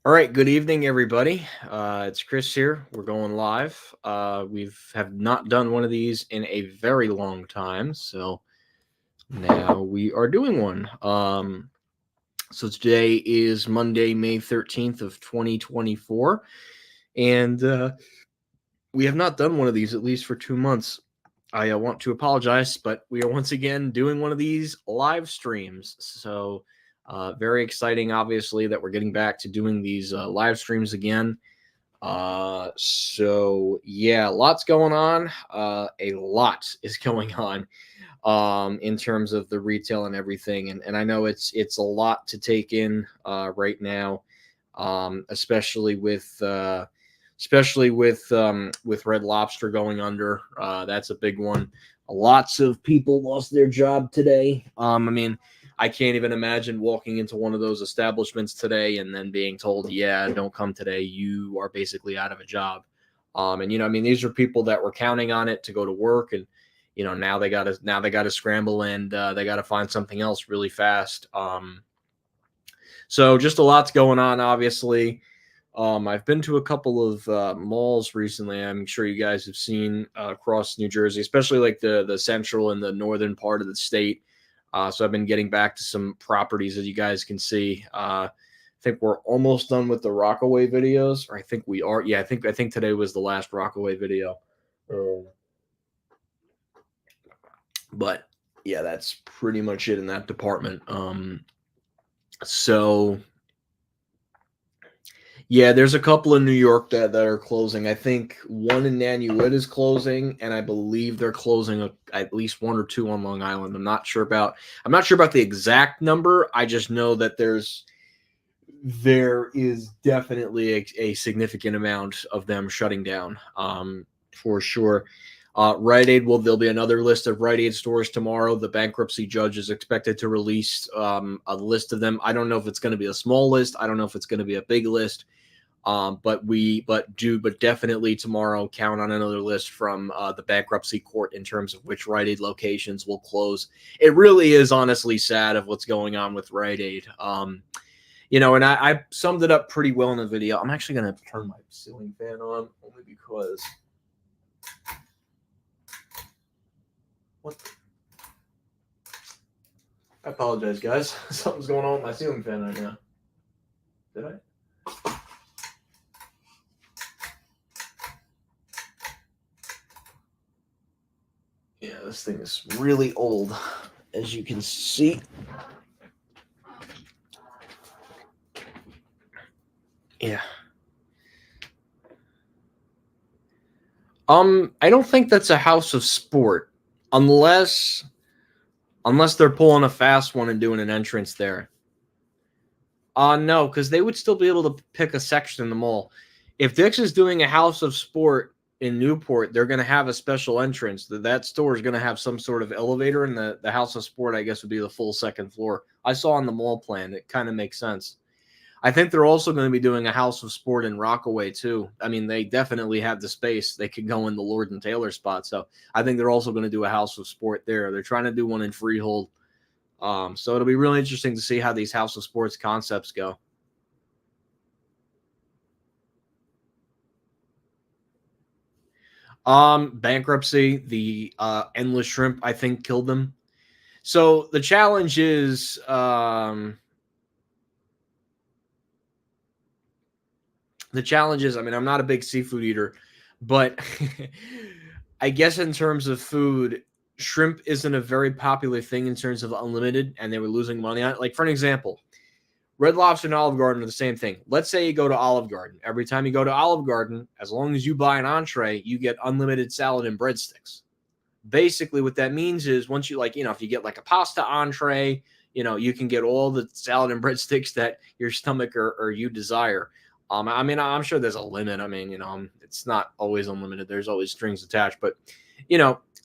All right, good evening, everybody. It's Chris here. We're going live. We've have not done one of these in a very long time, so now we are doing one. So today is Monday, May 13th of 2024, and we have not done one of these at least for 2 months. I want to apologize, but we are once again doing one of these live streams. So, very exciting, obviously, that we're getting back to doing these live streams again. So yeah, lots going on. A lot is going on in terms of the retail and everything. And I know it's a lot to take in right now, especially with Red Lobster going under. That's a big one. Lots of people lost their job today. I mean, I can't even imagine walking into one of those establishments today and then being told, "Yeah, don't come today. You are basically out of a job." And I mean, these are people that were counting on it to go to work, and now they got to scramble and they got to find something else really fast. So just a lot's going on, obviously. I've been to a couple of malls recently. I'm sure you guys have seen across New Jersey, especially like the central and the northern part of the state. So I've been getting back to some properties, as you guys can see. I think we're almost done with the Rockaway videos, or I think we are. Yeah, I think today was the last Rockaway video. Um, but yeah, that's pretty much it in that department. So yeah, there's a couple in New York that are closing. I think one in Nanuet is closing, and I believe they're closing at least one or two on Long Island. I'm not sure about the exact number. I just know that there is definitely a significant amount of them shutting down, for sure. Rite Aid there'll be another list of Rite Aid stores tomorrow. The bankruptcy judge is expected to release a list of them. I don't know if it's going to be a small list. I don't know if it's going to be a big list. But definitely tomorrow count on another list from the bankruptcy court in terms of which Rite Aid locations will close. It really is honestly sad of what's going on with Rite Aid. And I summed it up pretty well in the video. I'm actually going to turn my ceiling fan on only because. What? I apologize, guys. Something's going on with my ceiling fan right now. Did I? Yeah, this thing is really old, as you can see. Yeah. I don't think that's a house of sport, unless they're pulling a fast one and doing an entrance there. No, because they would still be able to pick a section in the mall. If Dick's is doing a house of sport in Newport, they're going to have a special entrance. That store is going to have some sort of elevator, and the house of sport, I guess, would be the full second floor. I saw on the mall plan. It kind of makes sense. I think they're also going to be doing a house of sport in Rockaway too. I mean, they definitely have the space. They could go in the Lord and Taylor spot. So I think they're also going to do a house of sport there. They're trying to do one in Freehold. So it'll be really interesting to see how these house of sports concepts go. Bankruptcy, the endless shrimp, I think, killed them. So the challenge is I mean, I'm not a big seafood eater, but I guess in terms of food, shrimp isn't a very popular thing in terms of unlimited, and they were losing money on it. Like, for an example, Red Lobster and Olive Garden are the same thing. Let's say you go to Olive Garden. Every time you go to Olive Garden, as long as you buy an entree, you get unlimited salad and breadsticks. Basically, what that means is once you if you get like a pasta entree, you can get all the salad and breadsticks that your stomach or you desire. I mean, I'm sure there's a limit. I mean, it's not always unlimited. There's always strings attached, but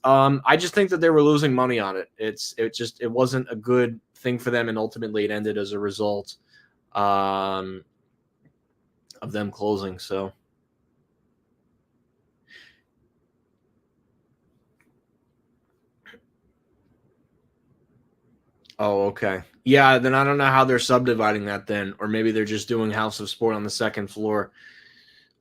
I just think that they were losing money on it. It wasn't a good thing for them, and ultimately it ended as a result um, of them closing. So Oh, okay. Yeah, then I don't know how they're subdividing that then, or maybe they're just doing House of Sport on the second floor.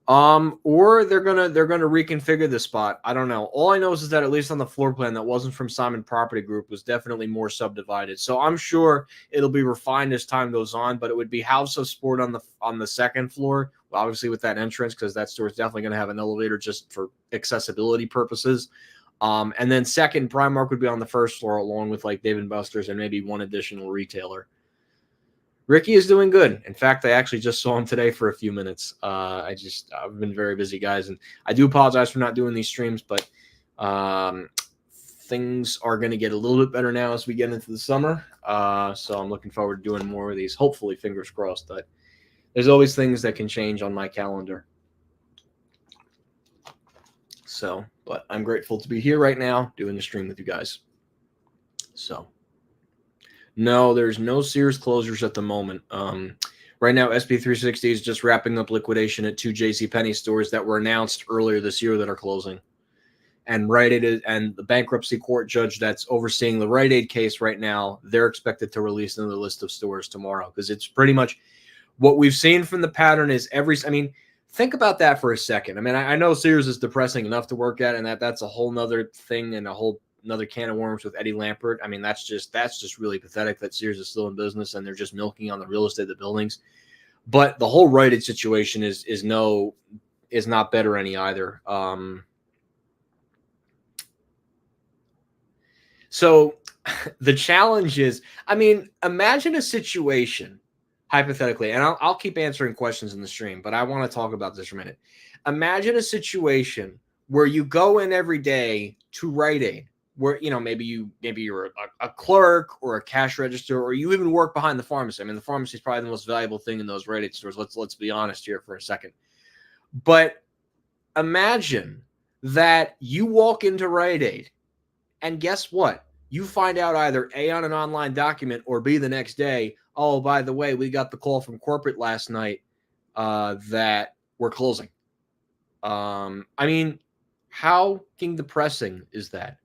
Or they're gonna reconfigure the spot. I don't know. All I know is that at least on the floor plan that wasn't from Simon Property Group was definitely more subdivided. So I'm sure it'll be refined as time goes on, but it would be House of Sport on the second floor, obviously with that entrance, because that store is definitely gonna have an elevator just for accessibility purposes. And then second, Primark would be on the first floor along with like Dave and Buster's and maybe one additional retailer. Ricky is doing good. In fact, I actually just saw him today for a few minutes. I've been very busy, guys, and I do apologize for not doing these streams, but things are going to get a little bit better now as we get into the summer. So I'm looking forward to doing more of these. Hopefully, fingers crossed. But there's always things that can change on my calendar. So, but I'm grateful to be here right now doing the stream with you guys. So. No, there's no Sears closures at the moment. Right now, SB360 is just wrapping up liquidation at 2 JCPenney stores that were announced earlier this year that are closing. And Rite Aid and the bankruptcy court judge that's overseeing the Rite Aid case right now, they're expected to release another list of stores tomorrow because it's pretty much what we've seen from the pattern is think about that for a second. I mean, I know Sears is depressing enough to work at, and that's a whole nother thing and another can of worms with Eddie Lampert. I mean, that's just really pathetic that Sears is still in business and they're just milking on the real estate of the buildings. But the whole Rite Aid situation is not better any either. So the challenge is, I mean, imagine a situation hypothetically, and I'll keep answering questions in the stream, but I want to talk about this for a minute. Imagine a situation where you go in every day to Rite Aid, where maybe you're a clerk or a cash register, or you even work behind the pharmacy. I mean, the pharmacy is probably the most valuable thing in those Rite Aid stores. Let's be honest here for a second. But imagine that you walk into Rite Aid, and guess what? You find out either A, on an online document, or B, the next day, oh, by the way, we got the call from corporate last night that we're closing. I mean, how fucking depressing is that?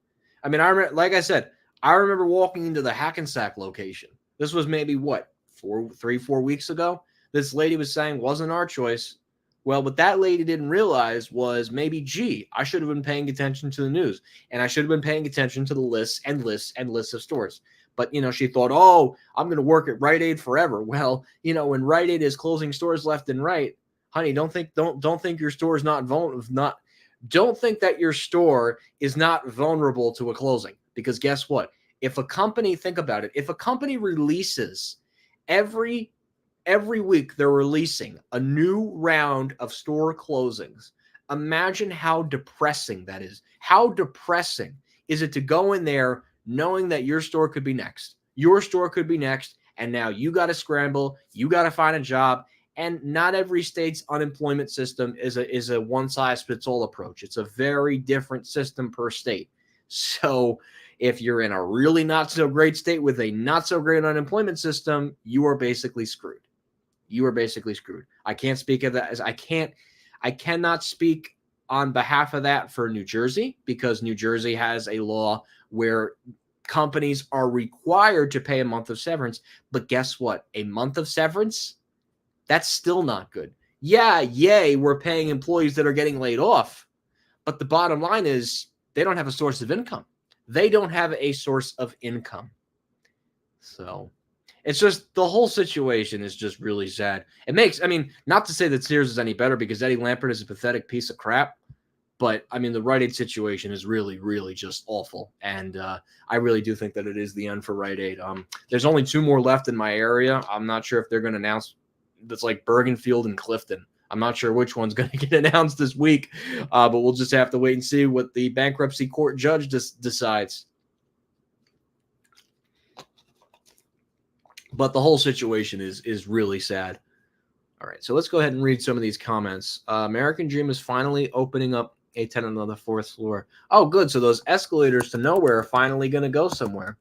I mean, like I said, I remember walking into the Hackensack location. This was maybe 4 weeks ago. This lady was saying wasn't our choice. Well, what that lady didn't realize was maybe, gee, I should have been paying attention to the news, and I should have been paying attention to the lists and lists and lists of stores. But, she thought, oh, I'm going to work at Rite Aid forever. Well, when Rite Aid is closing stores left and right, honey, don't think your store is not vulnerable. Don't think that your store is not vulnerable to a closing, because guess what? If a company, think about it, if a company releases every week they're releasing a new round of store closings, imagine how depressing that is. How depressing is it to go in there knowing that your store could be next? Your store could be next, and now you got to scramble, you got to find a job. And not every state's unemployment system is a one-size-fits-all approach. It's a very different system per state. So if you're in a really not so great state with a not so great unemployment system, you are basically screwed. You are basically screwed. I can't speak of that as I cannot speak on behalf of that for New Jersey, because New Jersey has a law where companies are required to pay a month of severance. But guess what? A month of severance, that's still not good. Yeah, yay, we're paying employees that are getting laid off. But the bottom line is they don't have a source of income. They don't have a source of income. So it's just the whole situation is just really sad. Not to say that Sears is any better, because Eddie Lampert is a pathetic piece of crap. But, the Rite Aid situation is really, really just awful. And I really do think that it is the end for Rite Aid. There's only 2 more left in my area. I'm not sure if they're going to announce. That's like Bergenfield and Clifton. I'm not sure which one's going to get announced this week, but we'll just have to wait and see what the bankruptcy court judge decides. But the whole situation is really sad. All right, so let's go ahead and read some of these comments. American Dream is finally opening up a tenant on the 4th floor. Oh, good. So those escalators to nowhere are finally going to go somewhere.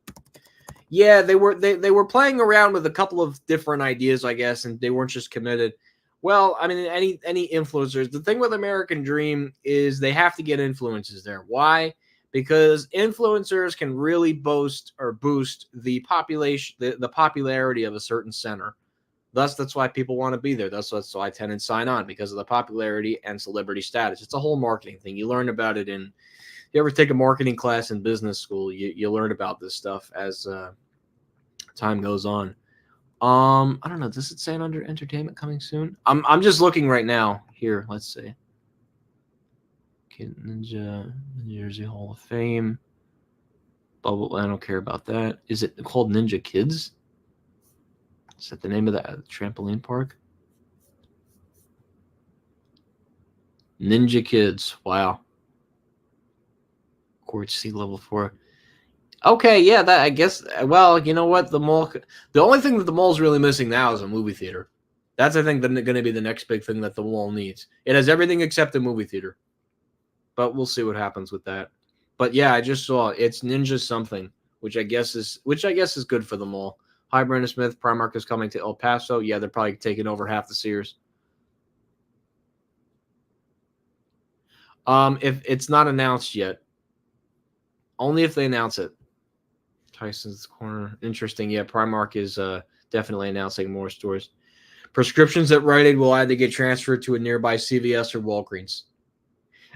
Yeah, they were playing around with a couple of different ideas, I guess, and they weren't just committed. Well, any influencers, the thing with American Dream is they have to get influencers there. Why? because influencers can really boast or boost the population, the popularity of a certain center. Thus, that's why people want to be there. That's why tenants sign on, because of the popularity and celebrity status. It's a whole marketing thing. You learn about it in, you ever take a marketing class in business school, you learn about this stuff as time goes on. I don't know. Does it say under entertainment coming soon? I'm just looking right now. Here, let's see. Kid Ninja, New Jersey Hall of Fame. Bubble. I don't care about that. Is it called Ninja Kids? Is that the name of the trampoline park? Ninja Kids. Wow. Court C level 4. Okay, yeah, that I guess. Well, you know what? The mall. The only thing that the mall's really missing now is a movie theater. That's, I think, going to be the next big thing that the mall needs. It has everything except a movie theater, but we'll see what happens with that. But yeah, I just saw it's Ninja something, which I guess is good for the mall. Hi, Brandon Smith. Primark is coming to El Paso. Yeah, they're probably taking over half the Sears. If it's not announced yet, only if they announce it. Tyson's Corner, interesting. Yeah, Primark is definitely announcing more stores. Prescriptions at Rite Aid will either get transferred to a nearby CVS or Walgreens.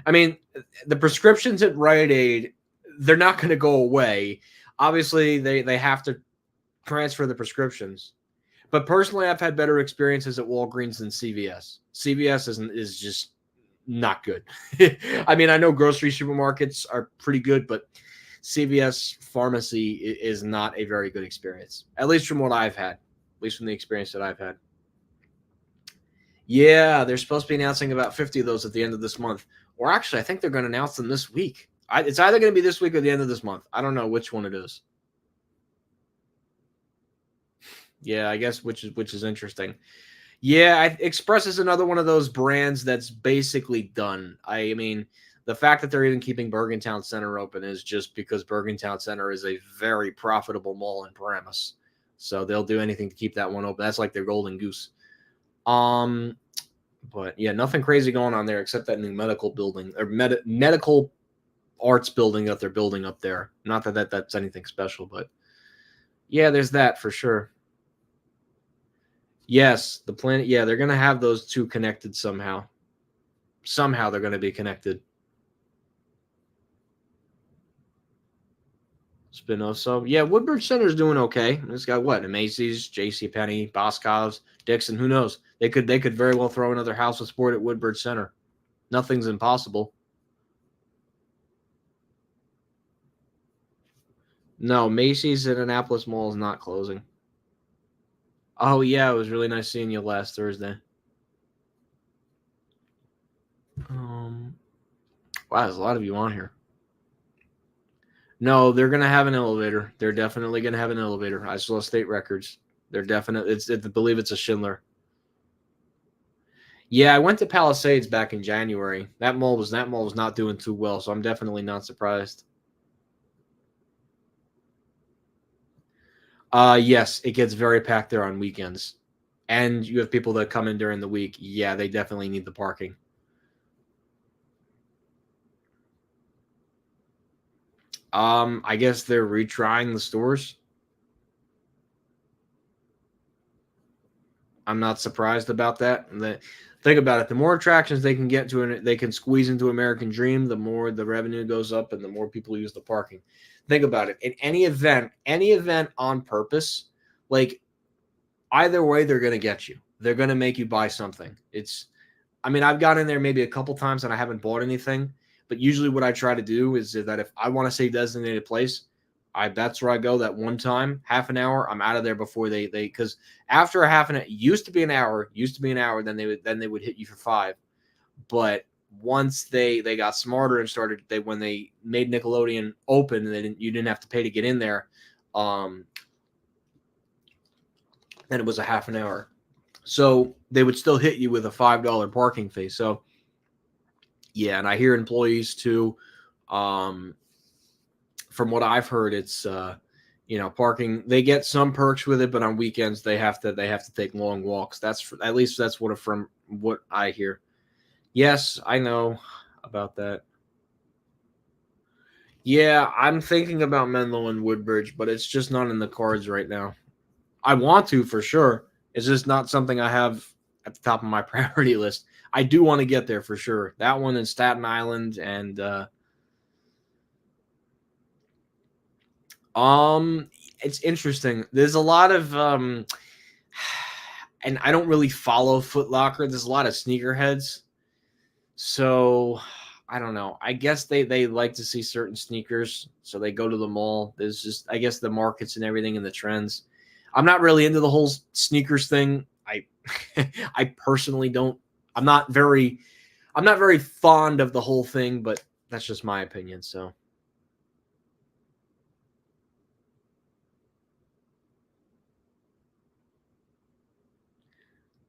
I mean, the prescriptions at Rite Aid, they're not going to go away. Obviously, they have to transfer the prescriptions. But personally, I've had better experiences at Walgreens than CVS. CVS is just not good. I mean, I know grocery supermarkets are pretty good, but CVS pharmacy is not a very good experience, at least from what I've had, at least from the experience that I've had. Yeah, they're supposed to be announcing about 50 of those at the end of this month. Or actually, I think they're going to announce them this week. It's either going to be this week or the end of this month. I don't know which one it is. Yeah, I guess which is interesting. Yeah, Express is another one of those brands that's basically done. I mean, the fact that they're even keeping Bergentown Center open is just because Bergentown Center is a very profitable mall in Paramus. So they'll do anything to keep that one open. That's like their golden goose. But yeah, nothing crazy going on there except that new medical building or medical arts building that they're building up there. Not that that's anything special, but yeah, there's that for sure. Yes, the planet. Yeah, they're going to have those two connected somehow. Somehow they're going to be connected. Spinoza. Yeah, Woodbridge Center's doing okay. It's got what? A Macy's, JCPenney, Boscov's, Dixon. Who knows? They could very well throw another House of Sport at Woodbridge Center. Nothing's impossible. No, Macy's at Annapolis Mall is not closing. Oh yeah, it was really nice seeing you last Thursday. Wow, there's a lot of you on here. No, they're gonna have an elevator. They're definitely gonna have an elevator. I saw state records. They're definitely. I believe it's a Schindler. Yeah, I went to Palisades back in January. That mall was not doing too well, so I'm definitely not surprised. Yes, it gets very packed there on weekends. And you have people that come in during the week. Yeah, they definitely need the parking. I guess they're retrying the stores. I'm not surprised about that. Think about it. The more attractions they can get to, and they can squeeze into American Dream, the more the revenue goes up, and the more people use the parking. Think about it. In any event on purpose, like either way, they're going to get you. They're going to make you buy something. I mean, I've gone in there maybe a couple times and I haven't bought anything, but usually what I try to do is that if I want to say designated place, that's where I go that one time, half an hour. I'm out of there before they because after a half an hour, used to be an hour, then they would hit you for 5. But once they got smarter and started, when they made Nickelodeon open and you didn't have to pay to get in there, and it was a half an hour. So they would still hit you with a $5 parking fee. So yeah, and I hear employees too. From what I've heard, it's parking. They get some perks with it, but on weekends they have to take long walks. At least that's from what I hear. Yes, I know about that. Yeah, I'm thinking about Menlo and Woodbridge, but it's just not in the cards right now. I want to for sure. It's just not something I have at the top of my priority list. I do want to get there for sure. That one in Staten Island and um it's interesting. There's a lot of and I don't really follow Foot Locker. There's a lot of sneakerheads. So I don't know. I guess they like to see certain sneakers, so they go to the mall. There's just I guess the markets and everything and the trends. I'm not really into the whole sneakers thing. I I personally don't. I'm not very I'm not very fond of the whole thing, but that's just my opinion. So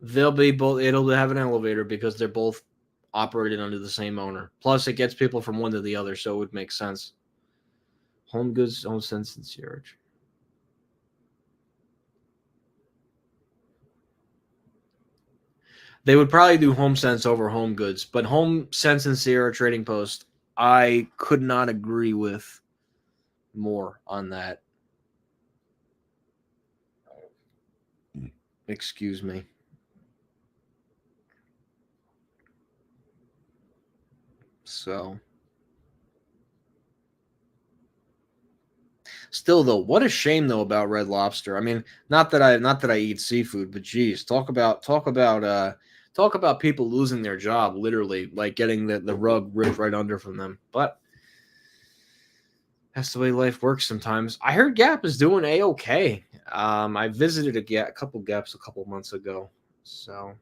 they'll be both. It'll have an elevator because they're both operated under the same owner. Plus, it gets people from one to the other, so it would make sense. Home Goods, Home Sense, and Sierra. They would probably do Home Sense over Home Goods, but Home Sense and Sierra Trading Post, I could not agree with more on that. Excuse me. So, still though, what a shame though about Red Lobster. I mean, not that I eat seafood, but geez, talk about people losing their job, literally, like getting the rug ripped right under from them. But that's the way life works sometimes. I heard Gap is doing a-okay. I visited a couple Gaps a couple months ago, so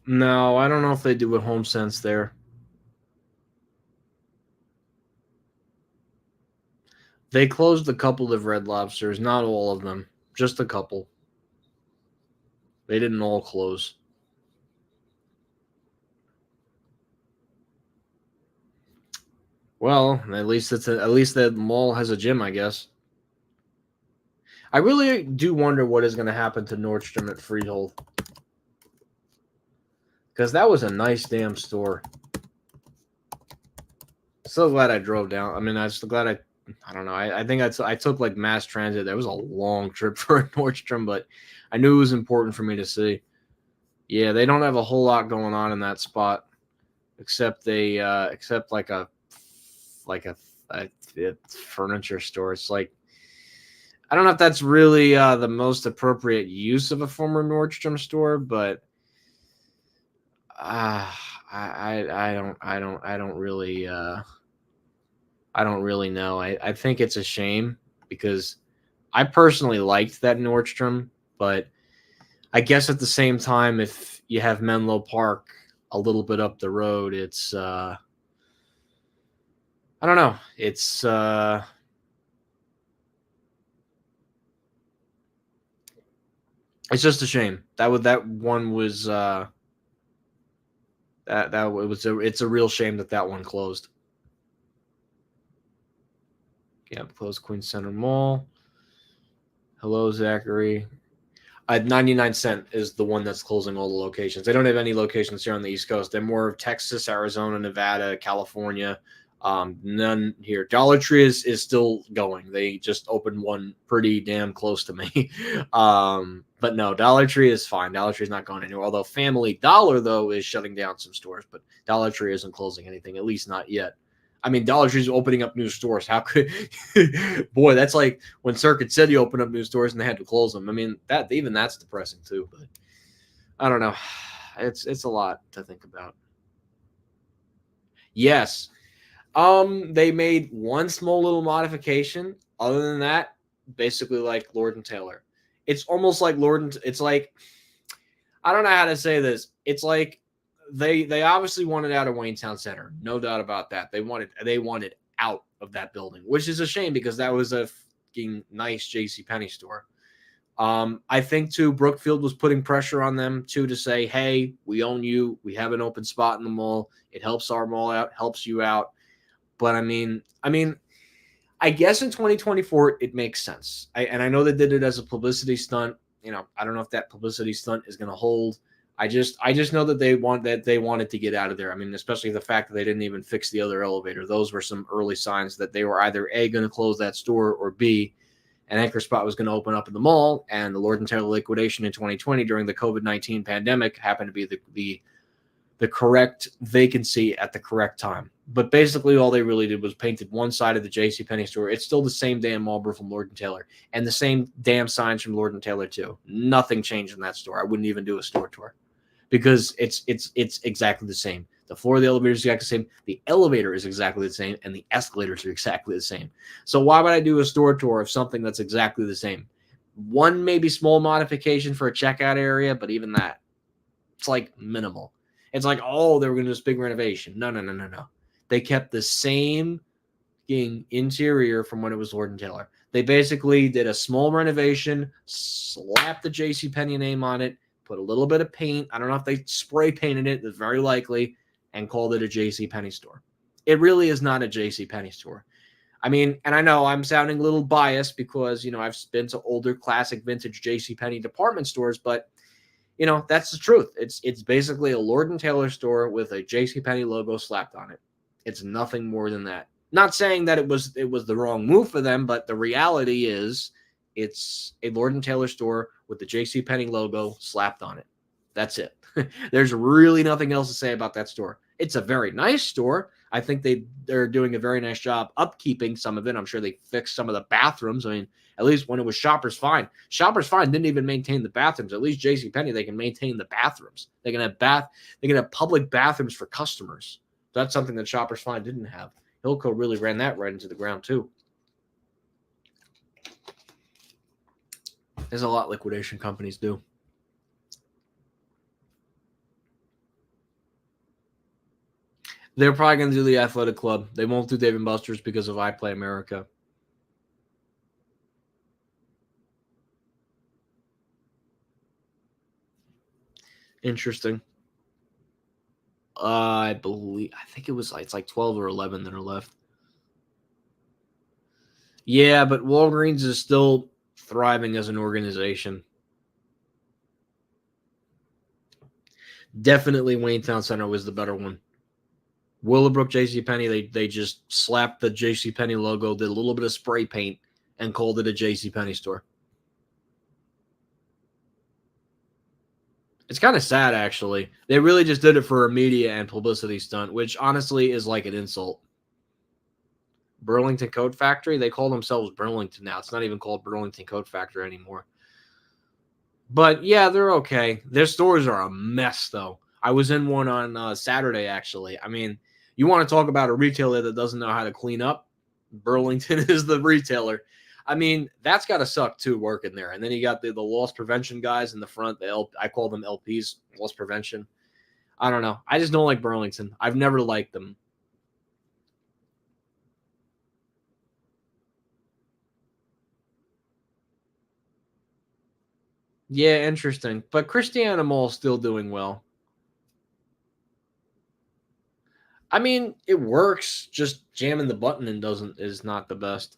no, I don't know if they do with Home Sense there. They closed a couple of Red Lobsters, not all of them, just a couple. They didn't all close. Well, at least that mall has a gym, I guess. I really do wonder what is going to happen to Nordstrom at Freehold because that was a nice damn store. So glad I drove down. I mean, I'm so glad I don't know. I think I took like mass transit. That was a long trip for a Nordstrom, but I knew it was important for me to see. Yeah, they don't have a whole lot going on in that spot, except like a furniture store. It's like I don't know if that's really the most appropriate use of a former Nordstrom store, but uh, I don't really I don't really know. I think it's a shame because I personally liked that Nordstrom, but I guess at the same time, if you have Menlo Park a little bit up the road, it's I don't know. It's just a shame. That one was that it was it's a real shame that one closed. Yeah, closed Queen Center Mall. Hello, Zachary. 99 Cent is the one that's closing all the locations. They don't have any locations here on the East Coast. They're more of Texas, Arizona, Nevada, California. None here. Dollar Tree is still going. They just opened one pretty damn close to me. But no, Dollar Tree is fine. Dollar Tree is not going anywhere. Although Family Dollar though is shutting down some stores, but Dollar Tree isn't closing anything, at least not yet. I mean, Dollar Tree's opening up new stores. How could boy, that's like when Circuit City opened up new stores and they had to close them. I mean, that's depressing too, but I don't know. It's a lot to think about. Yes. They made one small little modification. Other than that, basically like Lord and Taylor. It's almost like it's like I don't know how to say this. It's like they obviously wanted out of Wayne Town Center. No doubt about that. They wanted out of that building, which is a shame because that was a fucking nice J.C. Penney store. I think too, Brookfield was putting pressure on them too to say, "Hey, we own you. We have an open spot in the mall. It helps our mall out, helps you out." But I guess in 2024 it makes sense. I know they did it as a publicity stunt. I don't know if that publicity stunt is going to hold. I just know that they wanted to get out of there. I mean, especially the fact that they didn't even fix the other elevator. Those were some early signs that they were either A, going to close that store, or B, an anchor spot was going to open up in the mall. And the Lord and Taylor liquidation in 2020 during the COVID-19 pandemic happened to be the correct vacancy at the correct time. But basically, all they really did was painted one side of the JCPenney store. It's still the same damn Marlboro from Lord & Taylor and the same damn signs from Lord & Taylor too. Nothing changed in that store. I wouldn't even do a store tour because it's exactly the same. The floor of the elevator is exactly the same. The elevator is exactly the same, and the escalators are exactly the same. So why would I do a store tour of something that's exactly the same? One maybe small modification for a checkout area, but even that, it's like minimal. It's like, oh, they were going to do this big renovation. No, no, no, no, no. They kept the same interior from when it was Lord and Taylor. They basically did a small renovation, slapped the JCPenney name on it, put a little bit of paint. I don't know if they spray painted it, it's very likely, and called it a JCPenney store. It really is not a JCPenney store. I mean, and I know I'm sounding a little biased because, I've been to older classic vintage JCPenney department stores, but that's the truth. It's basically a Lord and Taylor store with a JCPenney logo slapped on it. It's nothing more than that. Not saying that it was the wrong move for them, but the reality is it's a Lord and Taylor store with the JCPenney logo slapped on it. That's it. There's really nothing else to say about that store. It's a very nice store. I think they're doing a very nice job upkeeping some of it. I'm sure they fixed some of the bathrooms. I mean, at least when it was Shoppers Find. Shoppers Find didn't even maintain the bathrooms. At least JCPenney, they can maintain the bathrooms. They can have public bathrooms for customers. That's something that Shoppers Find didn't have. Hilco really ran that right into the ground too. There's a lot liquidation companies do. They're probably going to do the Athletic Club. They won't do Dave & Buster's because of iPlay America. Interesting. I think it's like 12 or 11 that are left. Yeah, but Walgreens is still thriving as an organization. Definitely Wayne Town Center was the better one. Willowbrook JCPenney, they just slapped the JCPenney logo, did a little bit of spray paint, and called it a JCPenney store. It's kind of sad, actually. They really just did it for a media and publicity stunt, which honestly is like an insult. Burlington Coat Factory, they call themselves Burlington now. It's not even called Burlington Coat Factory anymore. But yeah, they're okay. Their stores are a mess, though. I was in one on Saturday, actually. I mean, you want to talk about a retailer that doesn't know how to clean up? Burlington is the retailer. I mean, that's got to suck too, working there. And then you got the loss prevention guys in the front. I call them LPs, loss prevention. I don't know. I just don't like Burlington. I've never liked them. Yeah, interesting. But Christiana Mall's still doing well. I mean, it works. Just jamming the button and doesn't is not the best.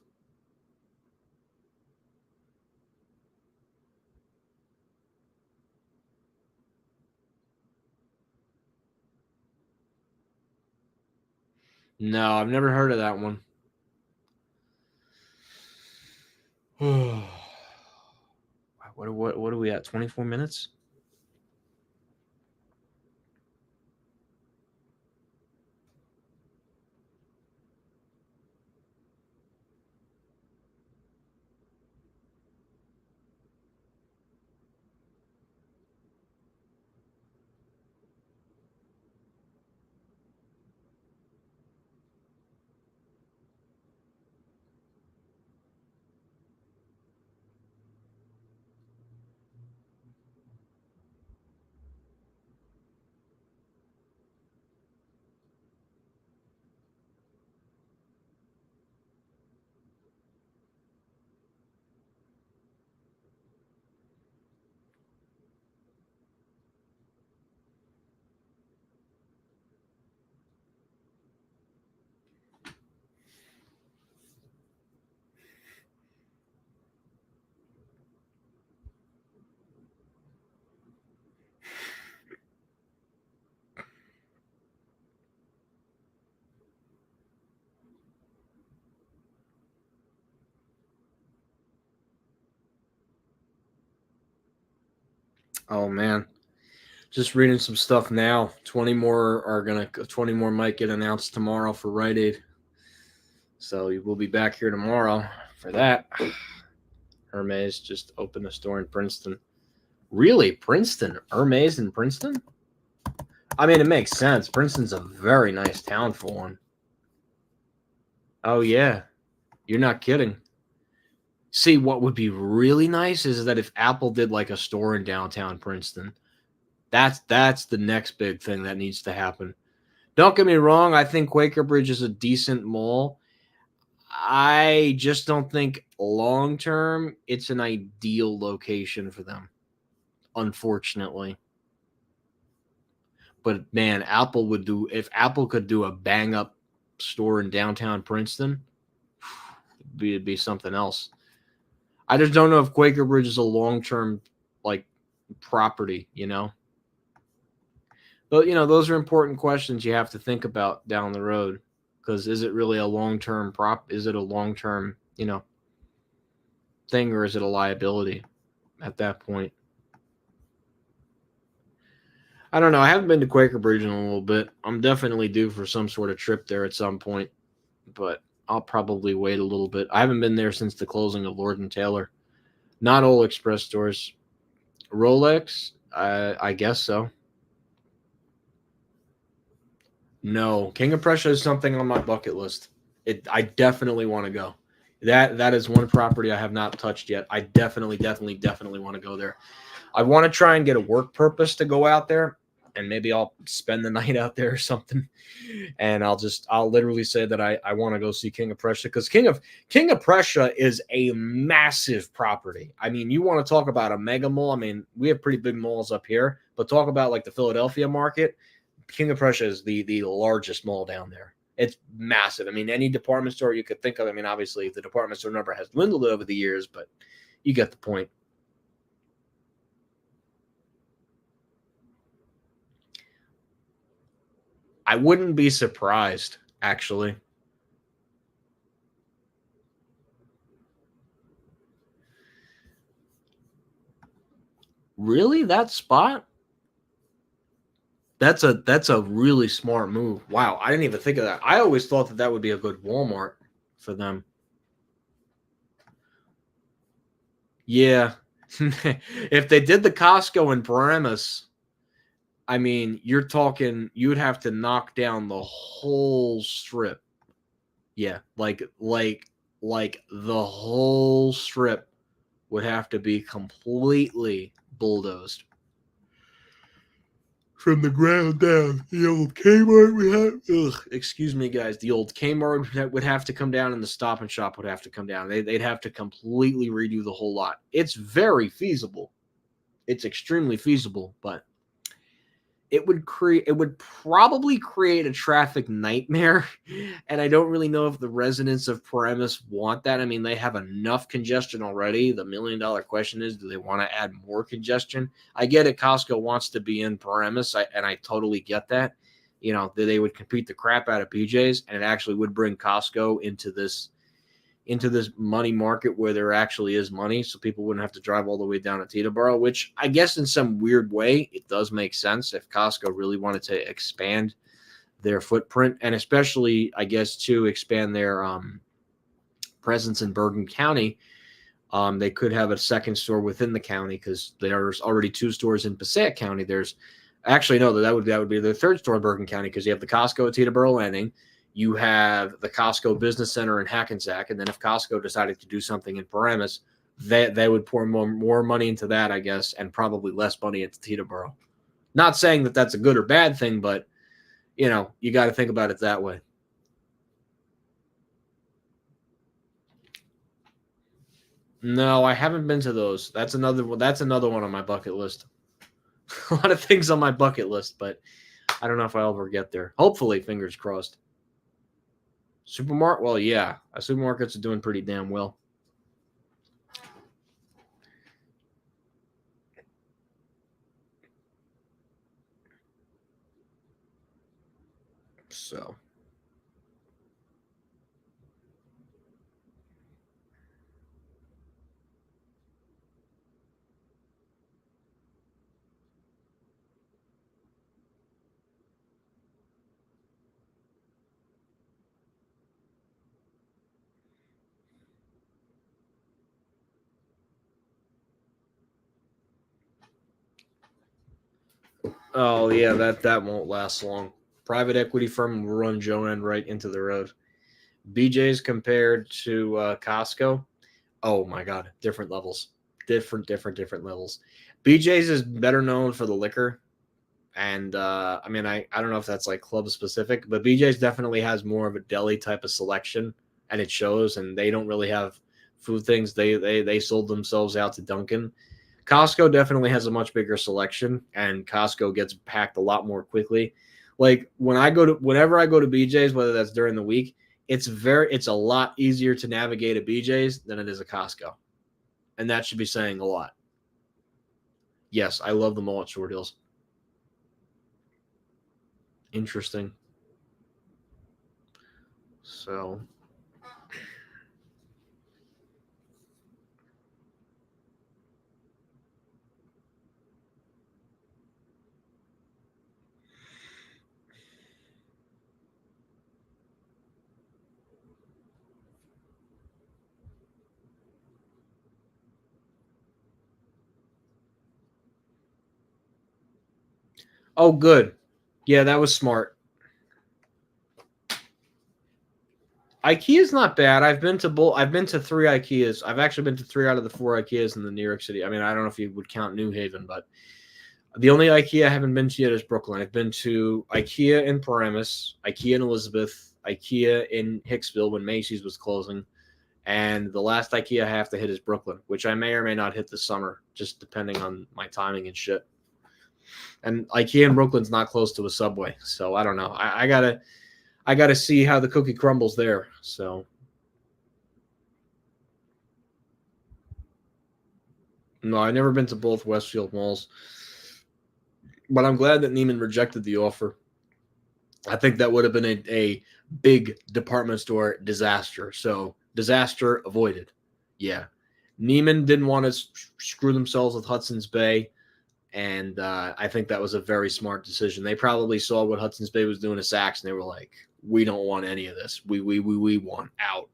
No, I've never heard of that one. What are we at? 24 minutes? Oh man. Just reading some stuff now. 20 more might get announced tomorrow for Rite Aid. So we'll be back here tomorrow for that. Hermes just opened a store in Princeton. Really? Princeton? Hermes in Princeton? I mean, it makes sense. Princeton's a very nice town for one. Oh, yeah. You're not kidding. See, what would be really nice is that if Apple did like a store in downtown Princeton, that's the next big thing that needs to happen. Don't get me wrong. I think Quaker Bridge is a decent mall. I just don't think long term it's an ideal location for them, unfortunately. But man, Apple would do if Apple could do a bang up store in downtown Princeton, it'd be something else. I just don't know if Quaker Bridge is a long term like property, you know. But those are important questions you have to think about down the road. Because is it really a long term prop? Is it a long term, thing, or is it a liability at that point? I don't know. I haven't been to Quaker Bridge in a little bit. I'm definitely due for some sort of trip there at some point, but I'll probably wait a little bit. I haven't been there since the closing of Lord and Taylor. Not all express stores. Rolex, I guess so. No, King of Prussia is something on my bucket list. I definitely want to go. That is one property I have not touched yet. I definitely want to go there. I want to try and get a work purpose to go out there, and maybe I'll spend the night out there or something. And I'll literally say that I want to go see King of Prussia, because King of Prussia is a massive property. I mean, you want to talk about a mega mall. I mean, we have pretty big malls up here, but talk about like the Philadelphia market. King of Prussia is the largest mall down there. It's massive. I mean, any department store you could think of. I mean, obviously the department store number has dwindled over the years, but you get the point. I wouldn't be surprised, actually. Really, that spot? That's a really smart move. Wow, I didn't even think of that. I always thought that would be a good Walmart for them. Yeah. If they did the Costco in Paramus, I mean, you're talking you would have to knock down the whole strip. Yeah, like the whole strip would have to be completely bulldozed from the ground down. The old Kmart would have. Ugh, excuse me, guys. The old Kmart would have to come down, and the Stop and Shop would have to come down. They'd have to completely redo the whole lot. It's very feasible. It's extremely feasible, but it would probably create a traffic nightmare, and I don't really know if the residents of Paramus want that. I mean, they have enough congestion already. The $1 million question is, do they want to add more congestion? I get it. Costco wants to be in Paramus, and I totally get that, that they would compete the crap out of BJ's, and it actually would bring Costco into this money market where there actually is money, so people wouldn't have to drive all the way down to Teterboro, which I guess in some weird way it does make sense if Costco really wanted to expand their footprint, and especially I guess to expand their presence in Bergen County. They could have a second store within the county because there's already 2 stores in Passaic County. There's actually no, that would be the third store in Bergen County because you have the Costco at Teterboro Landing, you have the Costco Business Center in Hackensack, and then if Costco decided to do something in Paramus, they would pour more money into that, I guess, and probably less money into Teterboro. Not saying that that's a good or bad thing, but you got to think about it that way. No, I haven't been to those. That's another one. That's another one on my bucket list. A lot of things on my bucket list, but I don't know if I'll ever get there. Hopefully, fingers crossed. Supermarket? Well, yeah, supermarkets are doing pretty damn well. So, oh yeah, that won't last long. Private equity firm will run Joanne right into the road. BJ's compared to Costco. Oh my God, different levels, different levels. BJ's is better known for the liquor, and I mean, I don't know if that's like club specific, but BJ's definitely has more of a deli type of selection, and it shows. And they don't really have food things. They sold themselves out to Dunkin'. Costco definitely has a much bigger selection, and Costco gets packed a lot more quickly. Like whenever I go to BJ's, whether that's during the week, it's a lot easier to navigate a BJ's than it is a Costco, and that should be saying a lot. Yes, I love the mullet short deals. Interesting. So, oh, good. Yeah, that was smart. IKEA's not bad. I've been to 3 IKEAs. I've actually been to 3 out of the 4 IKEAs in the New York City. I mean, I don't know if you would count New Haven, but the only IKEA I haven't been to yet is Brooklyn. I've been to IKEA in Paramus, IKEA in Elizabeth, IKEA in Hicksville when Macy's was closing, and the last IKEA I have to hit is Brooklyn, which I may or may not hit this summer, just depending on my timing and shit. And IKEA in Brooklyn's not close to a Subway, so I don't know. I gotta see how the cookie crumbles there. So no, I've never been to both Westfield malls, but I'm glad that Neiman rejected the offer. I think that would have been a big department store disaster. So disaster avoided. Yeah, Neiman didn't want to screw themselves with Hudson's Bay, and I think that was a very smart decision. They probably saw what Hudson's Bay was doing to Saks, and they were like, "We don't want any of this. We want out."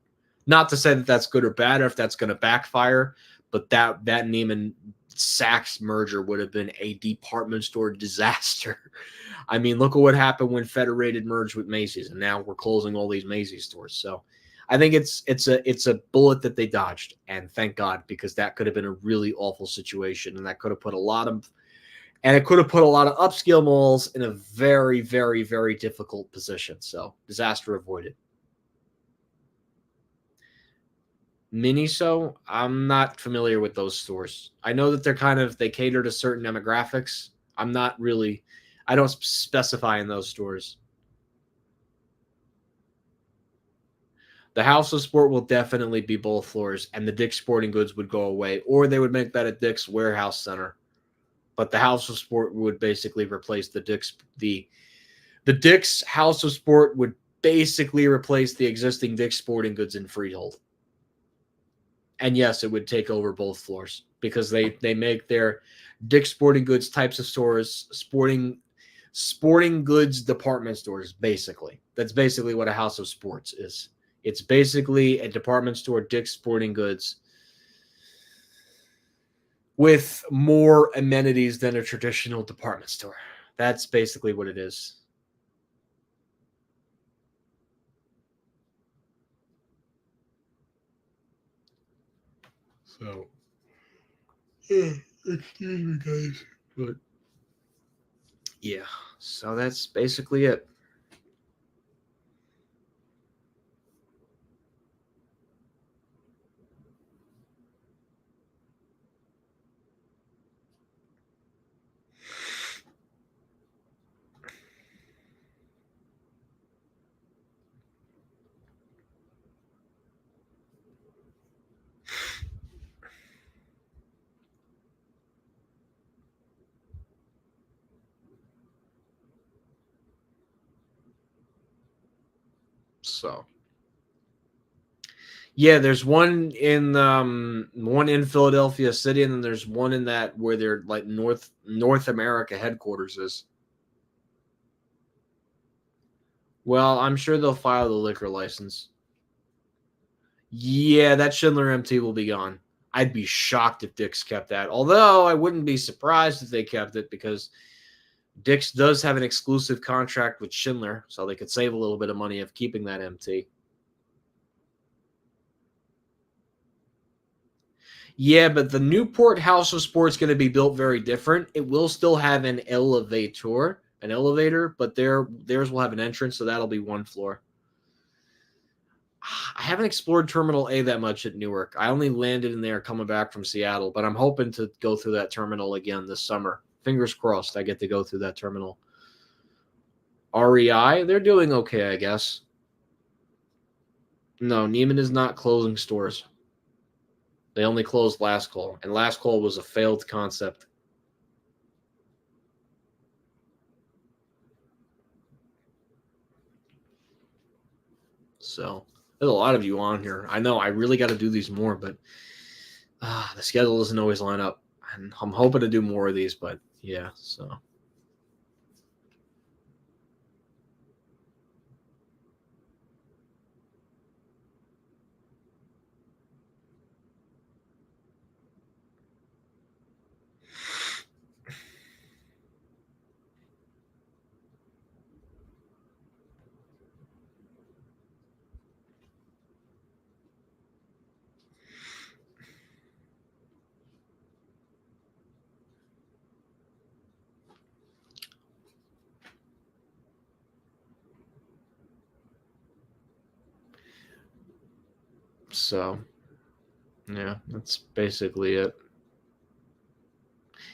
Not to say that that's good or bad, or if that's going to backfire, but that Neiman Saks merger would have been a department store disaster. I mean, look at what happened when Federated merged with Macy's, and now we're closing all these Macy's stores. So I think it's a bullet that they dodged, and thank God, because that could have been a really awful situation, and that could have put a lot of upscale malls in a very, very, very difficult position. So disaster avoided. Miniso, I'm not familiar with those stores. I know that they cater to certain demographics. I don't specify in those stores. The House of Sport will definitely be both floors, and the Dick's Sporting Goods would go away, or they would make that a Dick's Warehouse Center. But the House of Sport would basically replace the The Dick's House of Sport would basically replace the existing Dick's Sporting Goods in Freehold. And yes, it would take over both floors because they make their Dick's Sporting Goods types of stores sporting goods department stores, basically. That's basically what a House of Sports is. It's basically a department store, Dick's Sporting Goods, with more amenities than a traditional department store. That's basically what it is. So, excuse me, guys. But yeah, so that's basically it. So yeah, there's one in Philadelphia City, and then there's one in that where their like North America headquarters is. Well, I'm sure they'll file the liquor license. Yeah, that Schindler MT will be gone. I'd be shocked if Dick's kept that. Although I wouldn't be surprised if they kept it because Dick's does have an exclusive contract with Schindler, so they could save a little bit of money of keeping that MT. Yeah, but the Newport House of Sport's going to be built very different. It will still have an elevator, but theirs will have an entrance, so that'll be one floor. I haven't explored Terminal A that much at Newark. I only landed in there coming back from Seattle, but I'm hoping to go through that terminal again this summer. Fingers crossed I get to go through that terminal. REI, they're doing okay, I guess. No, Neiman is not closing stores. They only closed Last Call, and Last Call was a failed concept. So there's a lot of you on here. I know I really got to do these more, but the schedule doesn't always line up. And I'm hoping to do more of these, but yeah, so. So, yeah, that's basically it.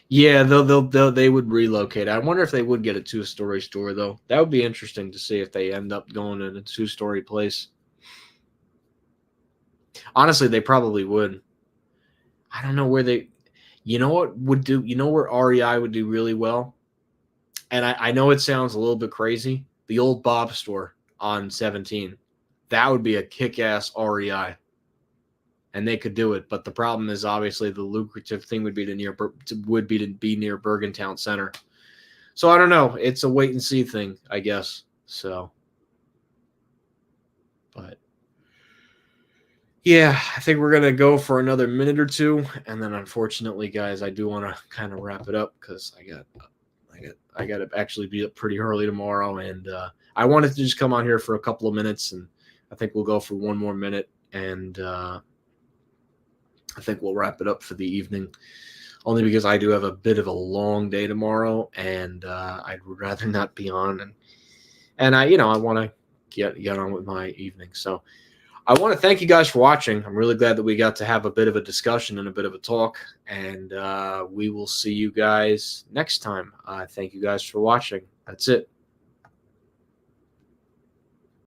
Yeah, they would relocate. I wonder if they would get a 2-story store though. That would be interesting to see if they end up going in a 2-story place. Honestly, they probably would. I don't know where they. You know what would do? You know where REI would do really well? And I know it sounds a little bit crazy. The old Bob store on 17. That would be a kick-ass REI. And they could do it, but the problem is obviously the lucrative thing would be to be near Bergen Town Center. So I don't know. It's a wait and see thing, I guess. So, but yeah, I think we're gonna go for another minute or two, and then unfortunately, guys, I do want to kind of wrap it up because I got to actually be up pretty early tomorrow, and I wanted to just come on here for a couple of minutes, and I think we'll go for one more minute, and I think we'll wrap it up for the evening. Only because I do have a bit of a long day tomorrow, and I'd rather not be on, and I want to get on with my evening. So I want to thank you guys for watching. I'm really glad that we got to have a bit of a discussion and a bit of a talk, and we will see you guys next time. Thank you guys for watching. That's it.